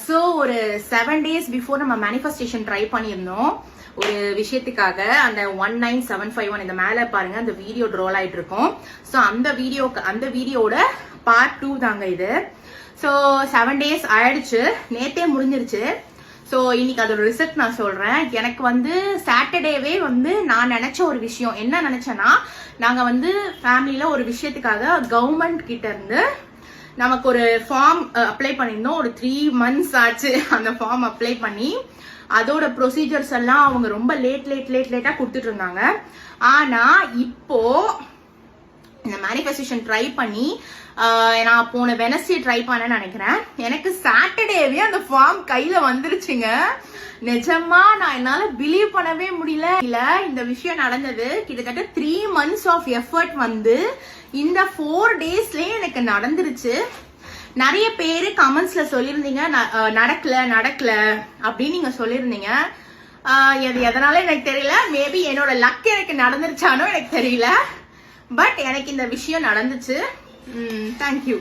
So ஒரு 7 days before நம்ம manifestation try பண்ணியிருந்தோம் ஒரு விஷயத்துக்காக. அந்த 19751 இந்த மேல பாருங்க, அந்த வீடியோ ரோல் ஆயிட்டு இருக்கும். ஸோ அந்த வீடியோட பார்ட் 2 தாங்க இது. ஸோ 7 days ஆயிடுச்சு, நேத்தே முடிஞ்சிருச்சு. ஸோ இன்னைக்கு அதோட ரிசல்ட் நான் சொல்றேன். எனக்கு வந்து சாட்டர்டேவே வந்து நான் நினைச்ச ஒரு விஷயம் என்ன நினைச்சேன்னா, நாங்க வந்து ஃபேமிலியில ஒரு விஷயத்துக்காக கவர்மெண்ட் கிட்ட இருந்து நமக்கு ஒரு ஃபார்ம் அப்ளை பண்ணியிருந்தோம். ஒரு 3 months ஆச்சு அந்த ஃபார்ம் அப்ளை பண்ணி. அதோட ப்ரொசீஜர்ஸ் எல்லாம் அவங்க ரொம்ப லேட்டா கொடுத்துட்டு இருந்தாங்க. ஆனா இப்போ இந்த மேனிஃபெஸ்டேஷன் ட்ரை பண்ணி நான் போன வெனஸ்டே ட்ரை பண்ணேன்னு நினைக்கிறேன். எனக்கு சாட்டர்டேவே அந்த ஃபார்ம் கையில வந்துருச்சுங்க. நிஜமா நான் என்னால பிலீவ் பண்ணவே முடியல. இல்ல இந்த விஷயம் நடந்தது கிட்டத்தட்ட 3 months ஆஃப் எஃபர்ட் வந்து இந்த 4 daysலயே எனக்கு நடந்துருச்சு. நிறைய பேரு கமெண்ட்ஸ்ல சொல்லியிருந்தீங்க நடக்கல அப்படின்னு நீங்க சொல்லியிருந்தீங்க. எதனால எனக்கு தெரியல. மேபி என்னோட லக் எனக்கு நடந்துருச்சானோ எனக்கு தெரியல. பட் எனக்கு இந்த விஷயம் நடந்துச்சு. தேங்க்யூ.